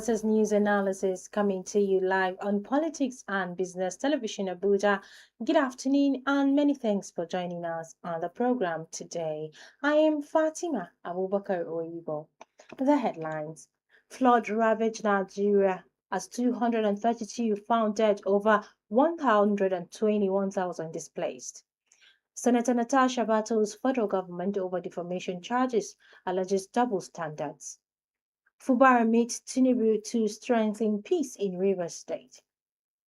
This is news analysis coming to you live on Politics and Business Television Abuja. Good afternoon and many thanks for joining us on the program today. I am Fatima Abubakar Oyibo. The headlines: flood ravaged Nigeria as 232 found dead, over 121,000 displaced. Senator Natasha battles federal government over defamation charges, alleges double standards. Fubara meets Tinubu to strengthen peace in Rivers State.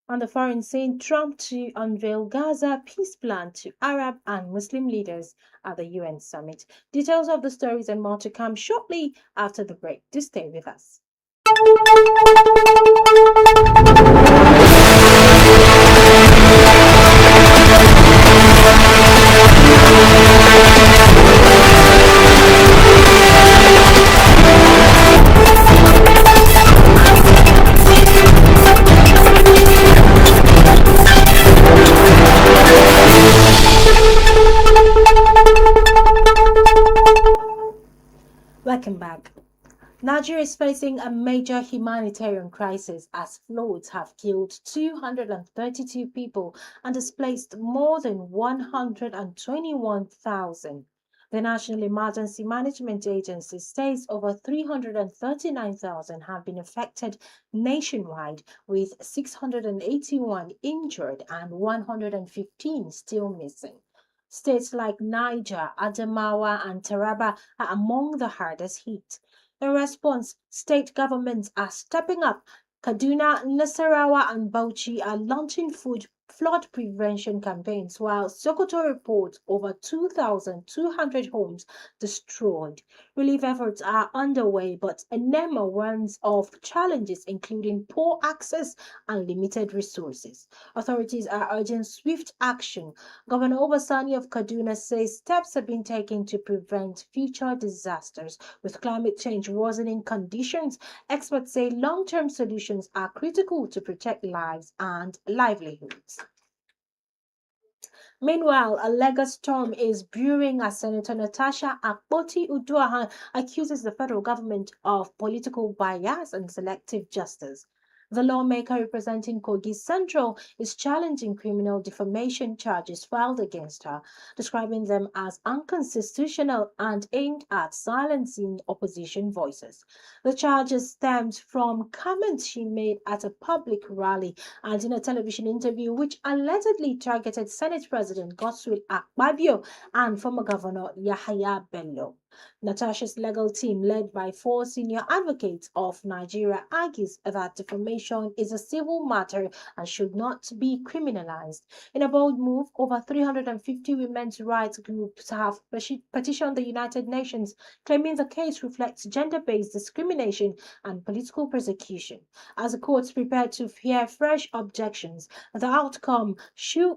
On the foreign scene, Trump to unveil Gaza peace plan to Arab and Muslim leaders at the UN summit. Details of the stories and more to come shortly after the break. Do stay with us. Welcome back. Nigeria is facing a major humanitarian crisis as floods have killed 232 people and displaced more than 121,000. The National Emergency Management Agency says over 339,000 have been affected nationwide, with 681 injured and 115 still missing. States like Niger, Adamawa, and Taraba are among the hardest hit. In response, state governments are stepping up. Kaduna, Nasarawa, and Bauchi are launching flood prevention campaigns, while Sokoto reports over 2,200 homes destroyed. Relief efforts are underway, but NEMA warns of challenges including poor access and limited resources. Authorities are urging swift action. Governor OBASANJO of Kaduna says steps have been taken to prevent future disasters. With climate change worsening conditions, experts say long-term solutions are critical to protect lives and livelihoods. Meanwhile, a Lagos storm is brewing as Senator Natasha Akpoti-Uduaghan accuses the federal government of political bias and selective justice. The lawmaker representing Kogi Central is challenging criminal defamation charges filed against her, describing them as unconstitutional and aimed at silencing opposition voices. The charges stemmed from comments she made at a public rally and in a television interview, which allegedly targeted Senate President Godswill Akpabio and former Governor Yahaya Bello. Natasha's legal team, led by 4 senior advocates of Nigeria, argues that defamation is a civil matter and should not be criminalized. In a bold move, over 350 women's rights groups have petitioned the United Nations, claiming the case reflects gender-based discrimination and political persecution. As the courts prepare to hear fresh objections, the outcome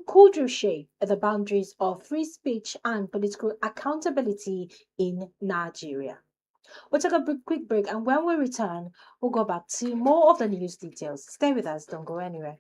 could reshape the boundaries of free speech and political accountability in Nigeria. We'll take a quick break, and when we return, we'll go back to more of the news details. Stay with us, don't go anywhere.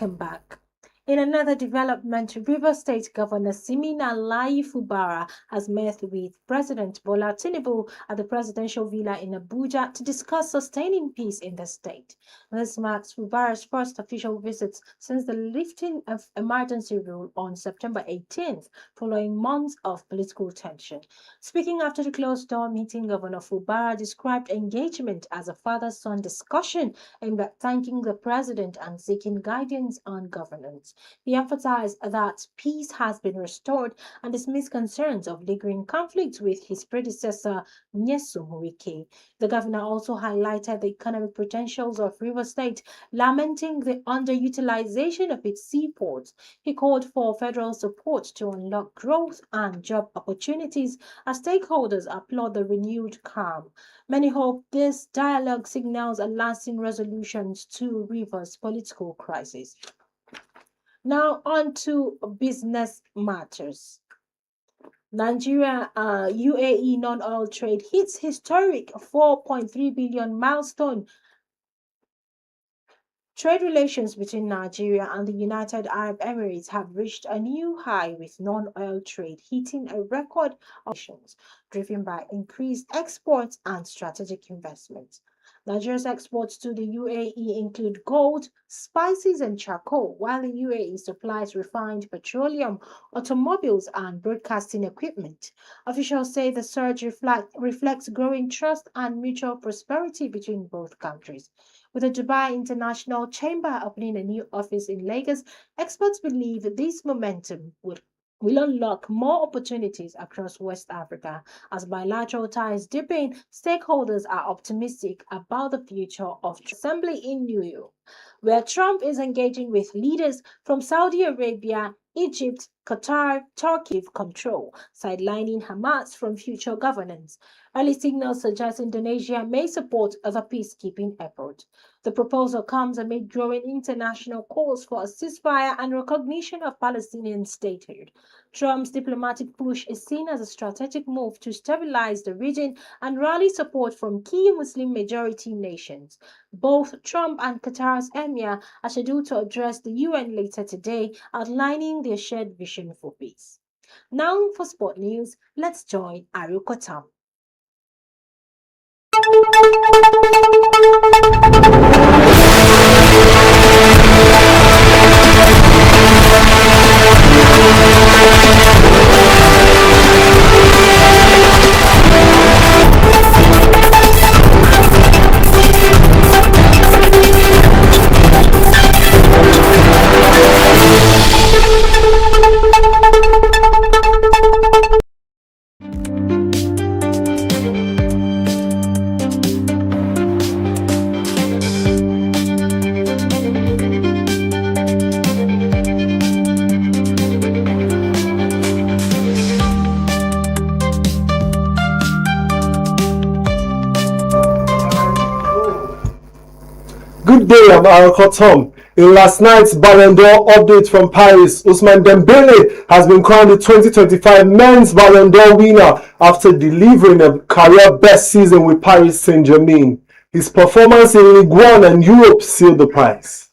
Welcome back. In another development, Rivers State Governor Siminalayi Fubara has met with President Bola Tinubu at the presidential villa in Abuja to discuss sustaining peace in the state. This marks Fubara's first official visit since the lifting of emergency rule on September 18th, following months of political tension. Speaking after the closed-door meeting, Governor Fubara described engagement as a father-son discussion aimed at thanking the president and seeking guidance on governance. He emphasized that peace has been restored and dismissed concerns of lingering conflict with his predecessor, Nyesom Wike. The governor also highlighted the economic potentials of River State, lamenting the underutilization of its seaports. He called for federal support to unlock growth and job opportunities as stakeholders applaud the renewed calm. Many hope this dialogue signals a lasting resolution to Rivers' political crisis. Now on to business matters. Nigeria UAE non-oil trade hits historic 4.3 billion milestone. Trade relations between Nigeria and the United Arab Emirates have reached a new high, with non-oil trade hitting a record of nations, driven by increased exports and strategic investments. Nigeria's exports to the UAE include gold, spices, and charcoal, while the UAE supplies refined petroleum, automobiles, and broadcasting equipment. Officials say the surge reflects growing trust and mutual prosperity between both countries. With the Dubai International Chamber opening a new office in Lagos, experts believe this momentum will unlock more opportunities across West Africa. As bilateral ties deepen, stakeholders are optimistic about the future of assembly in New York, where Trump is engaging with leaders from Saudi Arabia, Egypt, Qatar, Turkey control, sidelining Hamas from future governance. Early signals suggest Indonesia may support the peacekeeping effort. The proposal comes amid growing international calls for a ceasefire and recognition of Palestinian statehood. Trump's diplomatic push is seen as a strategic move to stabilize the region and rally support from key Muslim majority nations. Both Trump and Qatar's emir are scheduled to address the UN later today, outlining their shared vision for peace. Now for sport news, let's join Aruko Tam. Good day, I'm Aruko Tom. In last night's Ballon d'Or update from Paris, Ousmane Dembele has been crowned the 2025 Men's Ballon d'Or winner after delivering a career-best season with Paris Saint-Germain. His performance in Ligue 1 and Europe sealed the prize.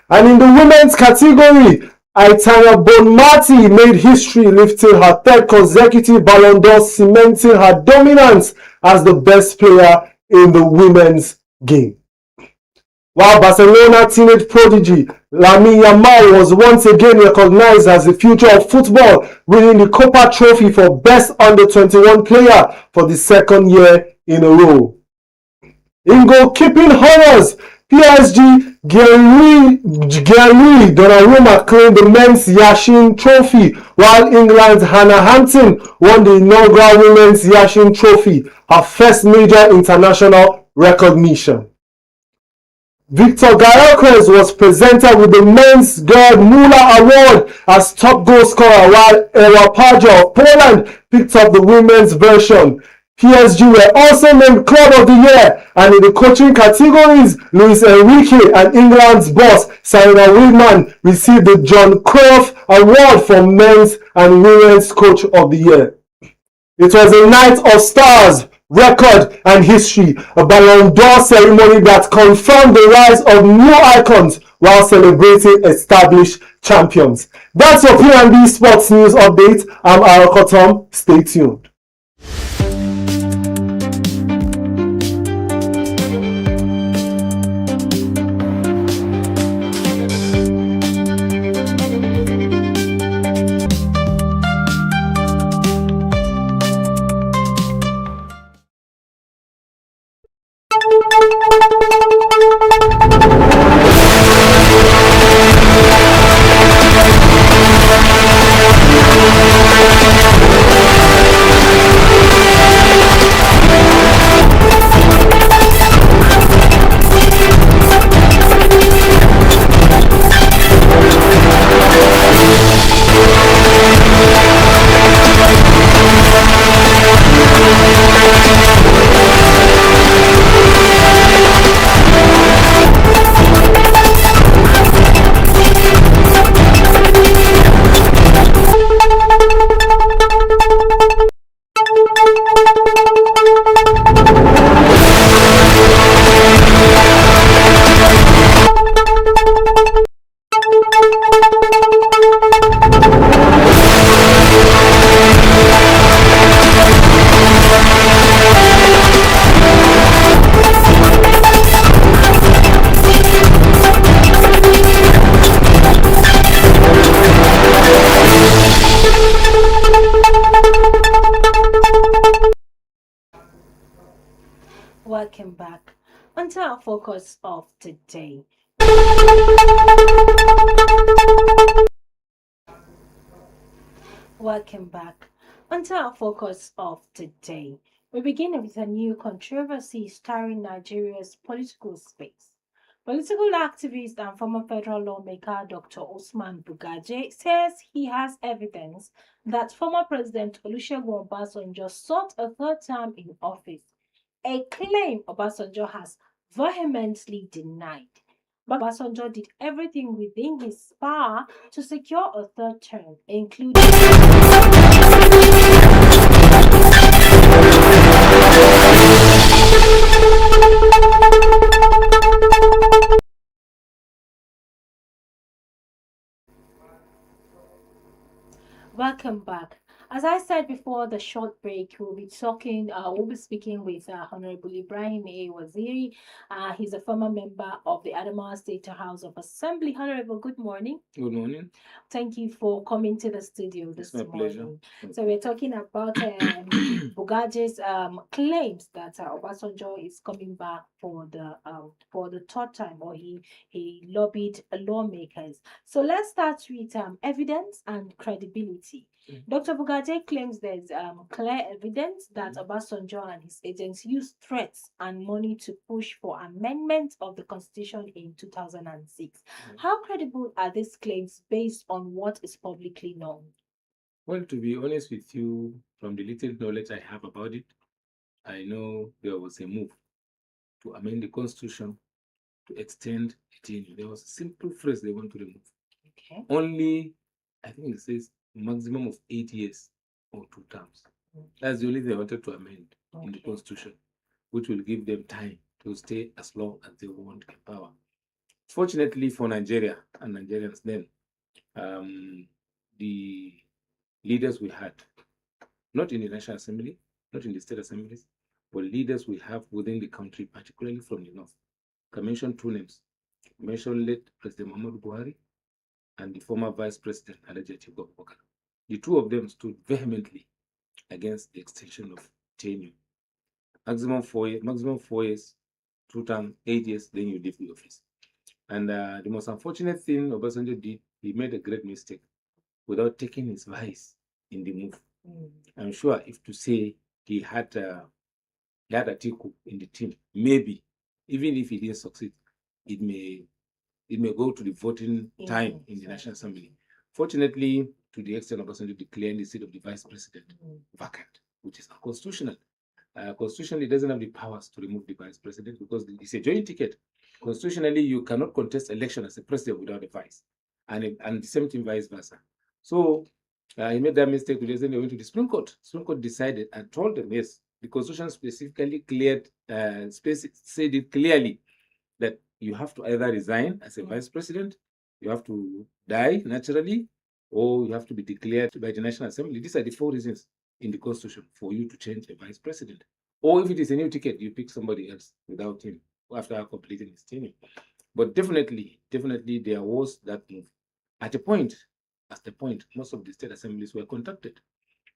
And in the women's category, Aitana Bonmati made history, lifting her third consecutive Ballon d'Or, cementing her dominance as the best player in the women's game. While Barcelona teenage prodigy Lamine Yamal was once again recognized as the future of football, winning the Copa Trophy for Best Under-21 Player for the second year in a row. In goalkeeping honors, PSG Gianluigi Donnarumma claimed the men's Yashin Trophy, while England's Hannah Hampton won the inaugural women's Yashin Trophy, her first major international recognition. Victor Gyökeres was presented with the Men's Gerd Muller Award as top goal scorer, while Ewa Paja of Poland picked up the women's version. PSG were also named Club of the Year, and in the coaching categories, Luis Enrique and England's boss, Sarina Wiegman, received the John Cruyff Award for Men's and Women's Coach of the Year. It was a night of stars, record and history, a Ballon d'Or ceremony that confirmed the rise of new icons while celebrating established champions. That's your P&B Sports News Update. I'm Arakotom. Stay tuned. Welcome back. Onto our focus of today. Welcome back. Onto our focus of today. We begin with a new controversy stirring Nigeria's political space. Political activist and former federal lawmaker Dr. Osman Bugaje says he has evidence that former President Olusegun Obasanjo sought a third term in office, a claim Obasanjo has vehemently denied. Obasanjo did everything within his power to secure a third term, including Welcome back. As I said before the short break, we'll be speaking with Honorable Ibrahim A. Waziri. He's a former member of the Adamawa State House of Assembly. Honorable, good morning. Good morning. Thank you for coming to the studio this It's my pleasure. morning. So we're talking about Bugaje's claims that Obasanjo is coming back for the third time, or he lobbied lawmakers. So let's start with evidence and credibility. Dr. Bugaje claims there's clear evidence that Obasanjo and his agents used threats and money to push for amendment of the constitution in 2006. How credible are these claims based on what is publicly known? Well, to be honest with you, from the little knowledge I have about it, I know there was a move to amend the constitution to extend the tenure. There was a simple phrase they want to remove. Okay. Only, I think it says maximum of 8 years or 2 terms. That's the only thing they wanted to amend in the constitution, which will give them time to stay as long as they want in power. Fortunately for Nigeria and Nigerians then, the leaders we had, not in the National Assembly, not in the state assemblies, but leaders we have within the country, particularly from the north. I can mention 2 names. I mentioned late President Muhammadu Buhari and the former Vice President Alhaji Atiku Abubakar. The 2 of them stood vehemently against the extension of tenure. Maximum 4 years, 2 terms, 8 years, then you leave the office. And the most unfortunate thing Obasanjo did, he made a great mistake without taking his vice in the move. I'm sure if to say he had Atiku in the team, maybe even if he didn't succeed, it may go to the voting time in the National Assembly. Fortunately, to the extent Obasanjo declaring the seat of the vice president vacant, which is unconstitutional. Constitutionally, it doesn't have the powers to remove the vice president because it's a joint ticket. Constitutionally, you cannot contest election as a president without a vice, and the same thing vice versa. So he made that mistake. They went to the Supreme Court. Supreme Court decided and told them, yes, The Constitution specifically said it clearly that you have to either resign as a vice president, you have to die naturally, or you have to be declared by the National Assembly. These are the 4 reasons in the Constitution for you to change a vice president. Or if it is a new ticket, you pick somebody else without him after completing his tenure. But definitely there was that move. At the point, most of the state assemblies were contacted.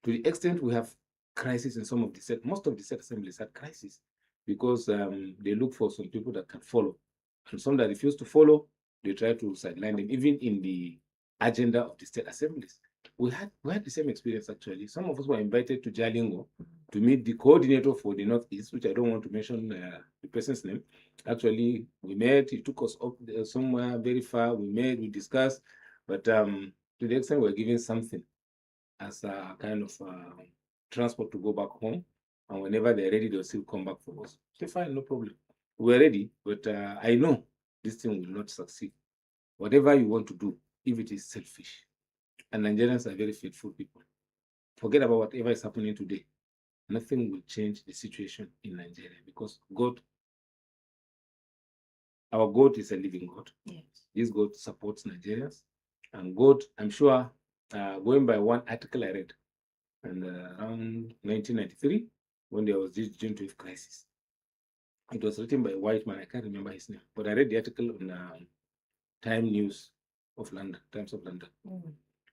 To the extent we have crisis in some of the state, most of the state assemblies had crisis because they look for some people that can follow. And some that refuse to follow, they try to sideline them, even in the agenda of the state assemblies. We had the same experience actually. Some of us were invited to Jalingo to meet the coordinator for the Northeast, which I don't want to mention the person's name. Actually, we met, he took us up somewhere very far, we met, we discussed, but to the extent we're giving something as a kind of transport to go back home, and whenever they're ready, they'll still come back for us. Okay, fine, no problem. We're ready, but I know this thing will not succeed. Whatever you want to do, if it is selfish, and Nigerians are very faithful people, forget about whatever is happening today. Nothing will change the situation in Nigeria because God, our God is a living God. Yes. This God supports Nigerians, and God, I'm sure, going by one article I read, and around 1993, when there was this June 12 crisis, it was written by a white man. I can't remember his name, but I read the article on Times of London.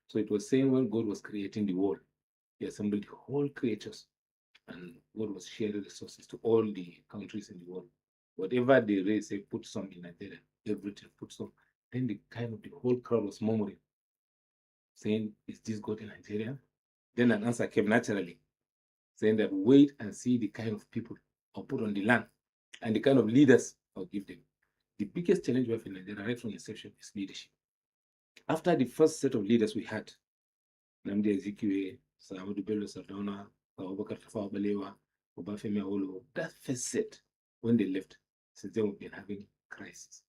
So it was saying when God was creating the world, he assembled the whole creatures, and God was sharing resources to all the countries in the world. Whatever they raise, they put some in Nigeria, everything put some. Then the whole crowd was murmuring, saying, "Is this God in Nigeria?" Then an answer came naturally, saying that wait and see the kind of people I'll put on the land and the kind of leaders I'll give them. The biggest challenge we have in Nigeria right from inception is leadership. After the first set of leaders we had, Nnamdi Azikiwe, Sa'amadu Bello Sardauna, Abubakar Tafawa Balewa, Obafemi Awolowo, that first set, when they left, since then we've been having crisis.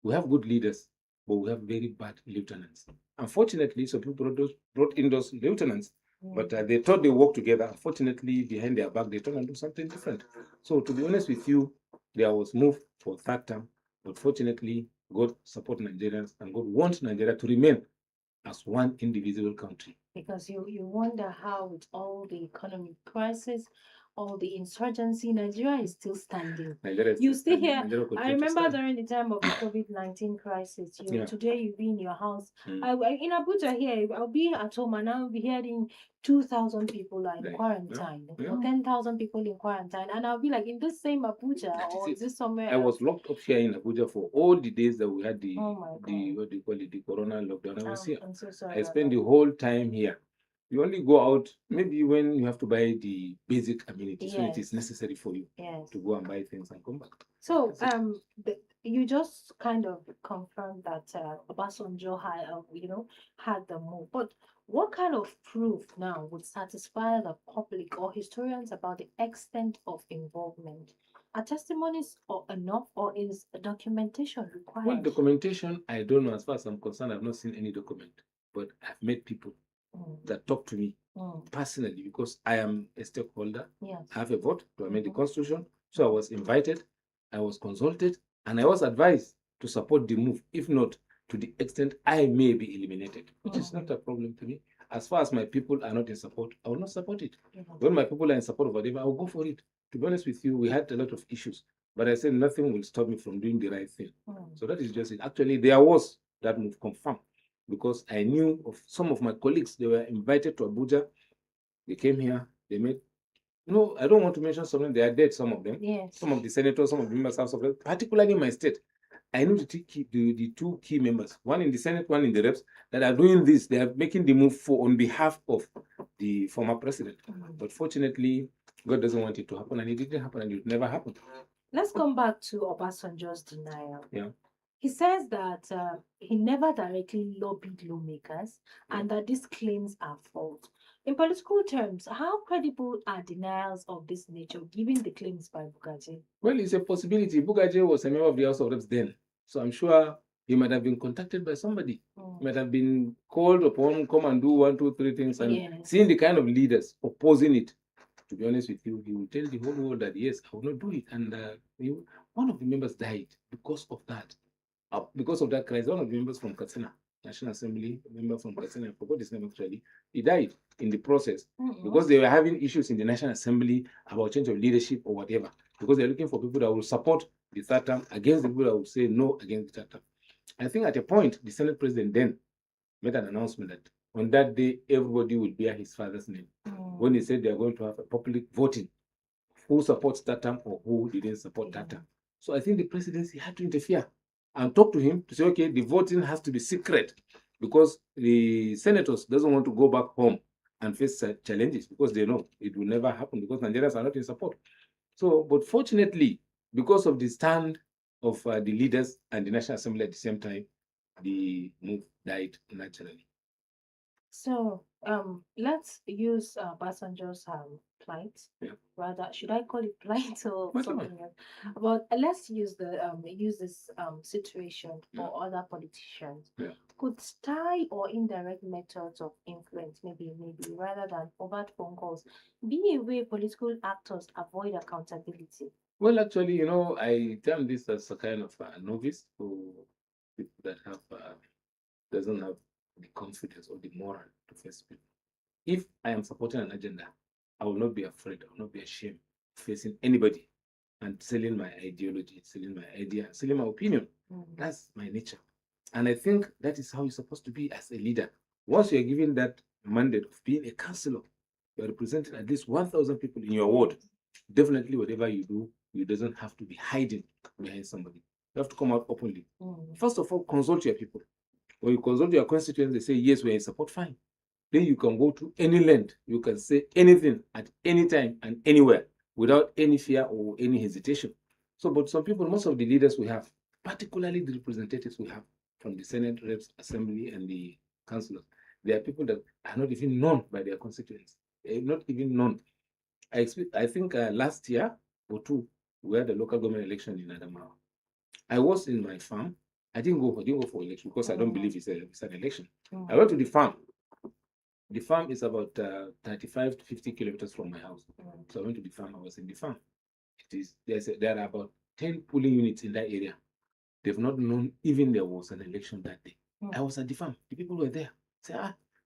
We have good leaders, but we have very bad lieutenants. Unfortunately, some people brought in those lieutenants, but they thought they worked together. Unfortunately, behind their back, they turned and do something different. So to be honest with you, there was move for third term, but fortunately, God support Nigerians, and God wants Nigeria to remain as one indivisible country. Because you wonder how, with all the economic crisis, all the insurgency, Nigeria is still standing. You still here. I remember during the time of the COVID-19 crisis, today you be in your house. In Abuja here, I'll be at home and I'll be hearing 2,000 people are in quarantine, or 10,000 people in quarantine, and I'll be like, in this same Abuja, or is this somewhere else? I was locked up here in Abuja for all the days that we had the what do you call it, the corona lockdown. I was here. I'm so sorry. I spent the whole time here. You only go out maybe when you have to buy the basic amenities, when it is necessary for you to go and buy things and come back. So you just kind of confirmed that Obasanjo had the move, but what kind of proof now would satisfy the public or historians about the extent of involvement? Are testimonies enough, or is documentation required? Well, documentation, I don't know. As far as I'm concerned, I've not seen any document, but I've met people that talk to me personally because I am a stakeholder. Yes. I have a vote to amend the Constitution. So I was invited, I was consulted, and I was advised to support the move, if not to the extent I may be eliminated, which is not a problem to me. As far as my people are not in support, I will not support it. When my people are in support of whatever, I will go for it. To be honest with you, we had a lot of issues, but I said nothing will stop me from doing the right thing. So that is just it. Actually, there was that move confirmed because I knew of some of my colleagues. They were invited to Abuja. They came here. They made. No, I don't want to mention some of them. They are dead, some of them. Yes. Some of the senators, some of the members of the, particularly in my state. I know the two key members, one in the Senate, one in the reps, that are doing this. They are making the move on behalf of the former president. But fortunately, God doesn't want it to happen, and it didn't happen, and it never happened. Let's come back to Obasanjo's denial. Yeah. He says that he never directly lobbied lawmakers and that these claims are false. In political terms, how credible are denials of this nature given the claims by BUGAJE? Well, it's a possibility. BUGAJE was a member of the House of Reps then, so I'm sure he might have been contacted by somebody. He might have been called upon, come and do 1, 2, 3 things, and seeing the kind of leaders opposing it, to be honest with you, he will tell the whole world that yes, I will not do it. And one of the members died because of that. Because of that crisis, one of the members from Katsina, National Assembly, member from Katsina, I forgot his name actually, he died in the process because they were having issues in the National Assembly about change of leadership or whatever. Because they're looking for people that will support the third term against the people that will say no against the third term. I think at a point, the Senate president then made an announcement that on that day, everybody would bear his father's name. When he said they are going to have a public voting, who supports that term or who didn't support that term. So I think the presidency had to interfere and talk to him to say, okay, the voting has to be secret because the senators doesn't want to go back home and face challenges because they know it will never happen because Nigerians are not in support. So, but fortunately, because of the stand of the leaders and the National Assembly at the same time, the move died naturally. So let's use Obasanjo's plight. Yeah. Rather, should I call it plight or Whatever. something else? But let's use this situation for other politicians. Yeah. Could style or indirect methods of influence, maybe rather than overt phone calls, be a way political actors avoid accountability? Well, actually, you know, I term this as a kind of novice who people that have doesn't have the confidence or the moral to face people. If I am supporting an agenda, I will not be afraid, I will not be ashamed of facing anybody and selling my ideology, selling my idea, selling my opinion. That's my nature. And I think that is how you're supposed to be as a leader. Once you're given that mandate of being a councillor, you're representing at least 1,000 people in your ward. Definitely, whatever you do, you doesn't have to be hiding behind somebody. You have to come out openly. First of all, consult your people. When you consult your constituents, they say, yes, we're in support, fine. Then you can go to any land. You can say anything at any time and anywhere without any fear or any hesitation. So, but some people, most of the leaders we have, particularly the representatives we have from the Senate, Reps, Assembly, and the councillors, they are people that are not even known by their constituents. They're not even known. I think last year or two, we had a local government election in Adamawa. I was in my farm. I didn't go for election because I don't believe it's an election. I went to the farm. The farm is about 35 to 50 kilometers from my house. So I went to the farm. I was in the farm. There are about 10 polling units in that area. They've not known even there was an election that day. I was at the farm. The people were there. Say,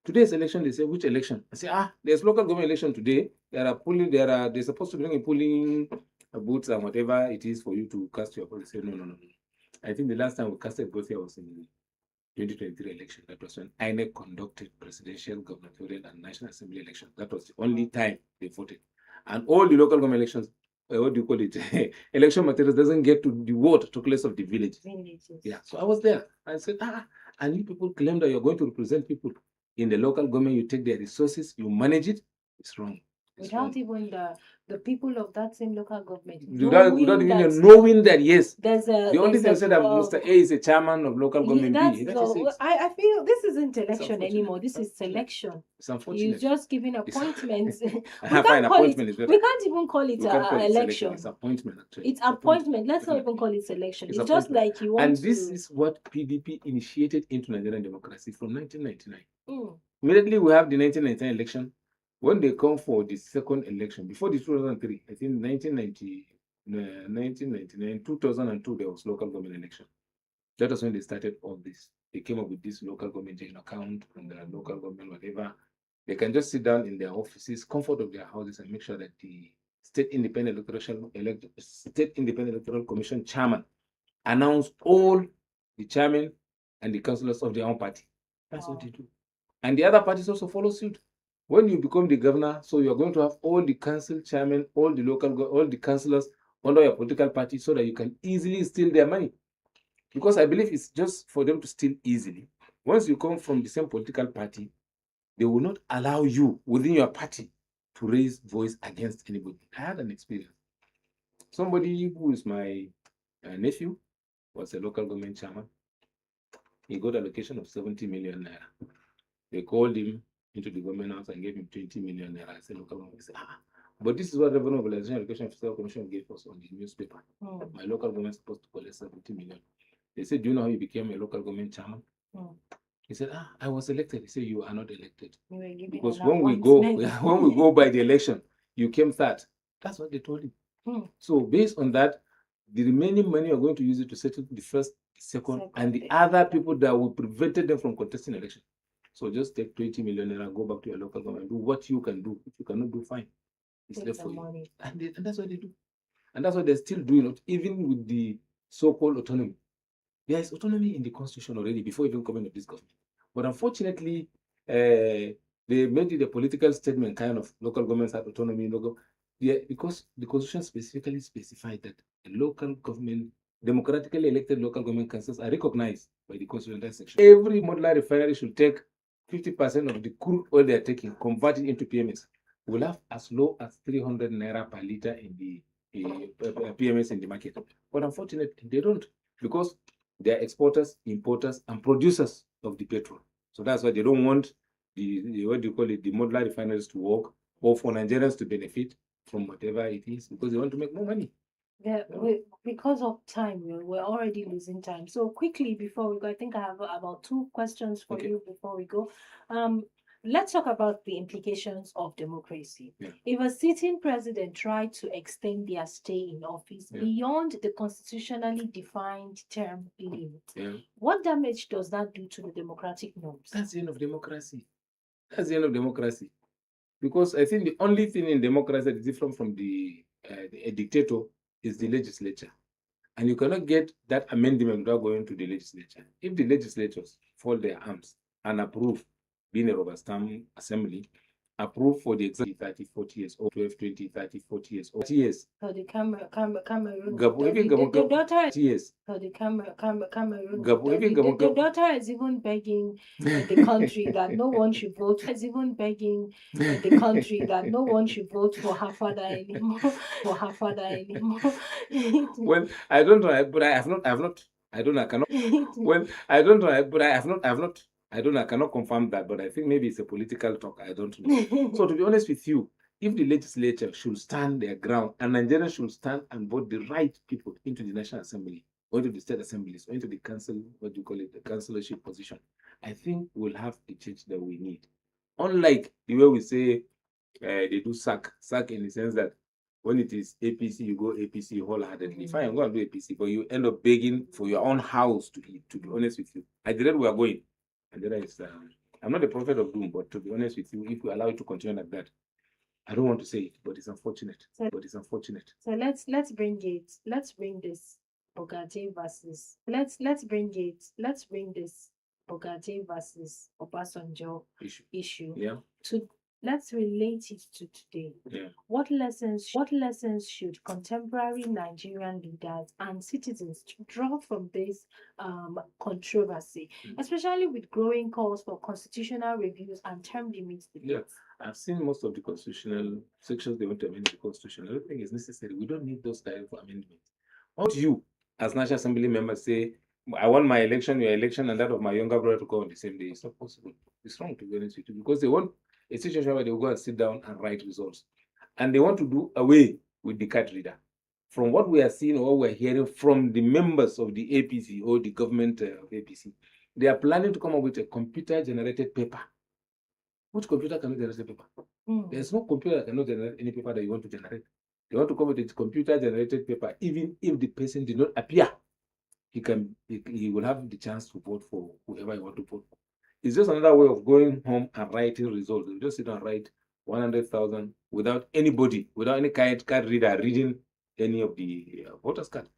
today's election. They say, which election? I say, there's local government election today. They're supposed to bring in polling booths and whatever it is for you to cast your vote. They say, no. I think the last time we casted vote here was in 2023 election. That was when INEC conducted presidential, gubernatorial, and national assembly elections. That was the only time they voted. And all the local government elections, what do you call it? Election materials doesn't get to the ward, to place of the village. Yeah. So I was there. I said, and you people claim that you're going to represent people in the local government. You take their resources, you manage it. It's wrong. Without even the people of that same local government without even knowing that yes, the only thing said that Mr. A is a chairman of local government B. I feel this isn't election anymore. This is selection. It's unfortunate. You're just giving appointments. We can't even call it election. It's appointment actually. It's appointment. Let's not even call it selection. It's just like you want and this is what PDP initiated into Nigerian democracy from 1999. Immediately we have the 1999 election. When they come for the second election, before the 2003, I think 1999, 2002, there was local government election. That was when they started all this. They came up with this local government joint account and the local government, whatever. They can just sit down in their offices, comfort of their houses, and make sure that the State Independent Electoral Commission chairman announce all the chairmen and the councillors of their own party. That's what they do. And the other parties also follow suit. When you become the governor, so you're going to have all the council chairmen, all the councillors under your political party so that you can easily steal their money. Because I believe it's just for them to steal easily. Once you come from the same political party, they will not allow you within your party to raise voice against anybody. I had an experience. Somebody who is my nephew was a local government chairman. He got a allocation of 70 million naira. They called him into the government house and gave him 20 million naira. I said, local government. He said, but this is what Revenue Mobilization Education Fiscal Commission gave us on the newspaper. My local government is supposed to collect 70 million. They said, do you know how you became a local government chairman? He said, I was elected. He said, you are not elected. Because when we go by the election, you came third. That's what they told him. Hmm. So based on that, the remaining money are going to use it to settle the first, the second, and the other people that will prevented them from contesting election. So just take 20 million naira, go back to your local government, do what you can do. If you cannot do, fine. It's Take left the for you. money. And that's what they do. And that's what they're still doing, even with the so-called autonomy. There is autonomy in the constitution already before even coming to this government. But unfortunately, they made it a political statement, kind of local governments have autonomy, because the constitution specifically specified that a local government, democratically elected local government councils are recognized by the constitutional section. Every modular refinery should take 50% of the crude oil they are taking, convert it into PMS. Will have as low as 300 naira per liter in the PMS in the market. But unfortunately, they don't, because they are exporters, importers, and producers of the petrol. So that's why they don't want the what do you call it, the modular refineries to work, or for Nigerians to benefit from whatever it is, because they want to make more money. Yeah, because of time, we're already losing time. So quickly before we go, I think I have about 2 questions for Okay. you before we go. Let's talk about the implications of democracy. Yeah. If a sitting president tried to extend their stay in office beyond the constitutionally defined term limit, what damage does that do to the democratic norms? That's the end of democracy. That's the end of democracy. Because I think the only thing in democracy that is different from a dictator is the legislature. And you cannot get that amendment without going to the legislature. If the legislators fold their arms and approve being a rubber stamp assembly, approve for the exact 30, 40 years, or 12, 20, 30, 40 years, or 30 years. So the Cameroon, the daughter, years. so the Cameroon, the the daughter is even begging the country that no one should vote. Is even begging the country that no one should vote for her father anymore. Well, I don't know, but I have not. I don't know. I cannot. Well, I don't know, but I have not. I don't know. I cannot confirm that, but I think maybe it's a political talk. I don't know. So to be honest with you, if the legislature should stand their ground and Nigerians should stand and vote the right people into the National Assembly, or into the state assemblies, or into the council, what do you call it, the councillorship position, I think we'll have the change that we need. Unlike the way we say they do sack in the sense that when it is APC, you go APC wholeheartedly. Fine, go and do APC, but you end up begging for your own house to eat, to be honest with you. At the rate we are going, and there is, I'm not a prophet of doom, but to be honest with you, if we allow it to continue like that, I don't want to say it, but it's unfortunate. So let's bring this BUGAJE versus BUGAJE versus Obasanjo issue. Yeah. Let's relate it to today. Yeah. What lessons should contemporary Nigerian leaders and citizens draw from this controversy, especially with growing calls for constitutional reviews and term limits debates? Yeah. I've seen most of the constitutional sections they want to amend the constitution. I don't think it's necessary. We don't need those type of amendments. How do you, as National Assembly members, say, I want my election, your election, and that of my younger brother to go on the same day? It's not possible. It's wrong, to be honest with you, because they want a situation where they will go and sit down and write results. And they want to do away with the card reader. From what we are seeing or what we're hearing from the members of the APC or the government of APC, they are planning to come up with a computer-generated paper. Which computer cannot generate a paper? There's no computer that cannot generate any paper that you want to generate. They want to come with a computer-generated paper. Even if the person did not appear, he will have the chance to vote for whoever he want to vote for. It's just another way of going home and writing results. You just sit and write 100,000 without anybody, without any card reader reading any of the voters' card.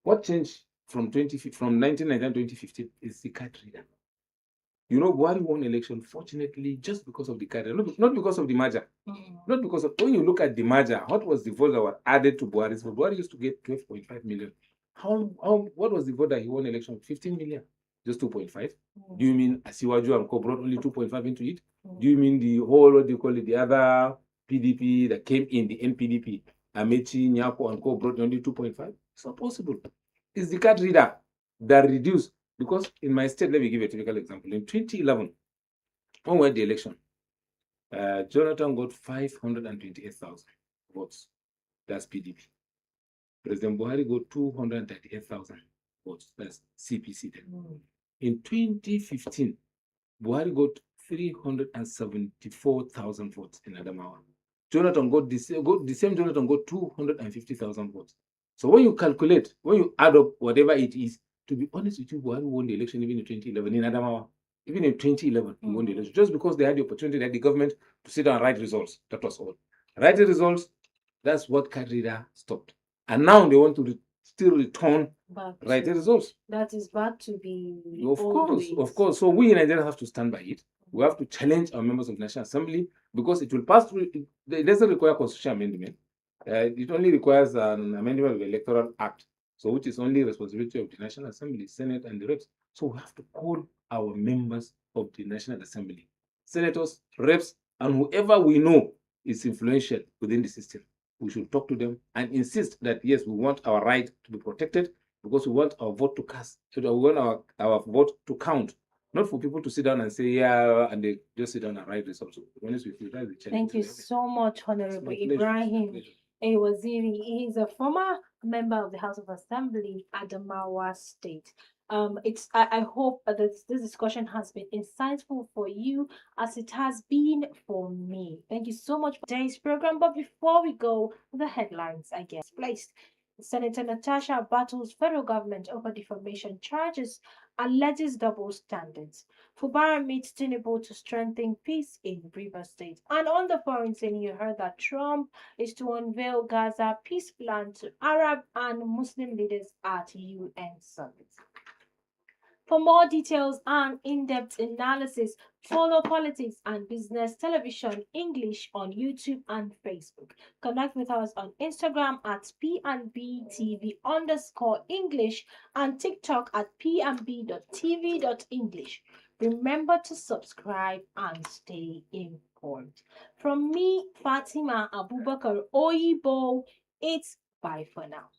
What changed from 1999 to 2015 is the card reader. You know, Buhari won election, fortunately, just because of the card, not because of the merger. Not because of, when you look at the merger, what was the vote that were added to Buhari's vote? Buhari used to get 12.5 million. What was the vote that he won election? 15 million. Just 2.5. Do you mean Asiwaju and Co brought only 2.5 into it? Do you mean the whole, what do you call it, the other PDP that came in, the NPDP, Amechi, Nyako and Co brought only 2.5? It's not possible. It's the card reader that reduced. Because in my state, let me give a typical example. In 2011, when we had the election, Jonathan got 528,000 votes. That's PDP. President Buhari got 238,000 votes. That's CPC then. In 2015, Buhari got 374,000 votes in Adamawa. Jonathan got the same Jonathan got 250,000 votes. So when you calculate, when you add up whatever it is, to be honest with you, Buhari won the election even in 2011 in Adamawa. Even in 2011, he won the election just because they had the opportunity, they had the government to sit down and write results. That was all. Write the results, that's what Kadrida stopped. And now they want to still return write the results. That is back to the Of course. So we in Nigeria have to stand by it. We have to challenge our members of the National Assembly because it will pass through. It doesn't require constitutional amendment. It only requires an amendment of the Electoral Act, so which is only responsibility of the National Assembly, Senate, and the reps. So we have to call our members of the National Assembly, senators, reps, and whoever we know is influential within the system. We should talk to them and insist that yes, we want our right to be protected because we want our vote to cast, so that we want our vote to count. Not for people to sit down and say, yeah, and they just sit down and write results. So, honest with you, that's the challenge. Thank you so much, Honorable Ibrahim A. Waziri. He is a former member of the House of Assembly, Adamawa State. I hope that this discussion has been insightful for you as it has been for me. Thank you so much for today's program. But before we go, the headlines, I guess, placed. Senator Natasha battles federal government over defamation charges, alleges double standards. Fubara meets Tinubu to strengthen peace in Rivers State. And on the foreign scene, you heard that Trump is to unveil Gaza peace plan to Arab and Muslim leaders at UN summit. For more details and in-depth analysis, follow Politics and Business Television English on YouTube and Facebook. Connect with us on Instagram at P&B TV_English and TikTok at P&B.TV.English. Remember to subscribe and stay informed. From me, Fatima Abubakar Oyibo, it's bye for now.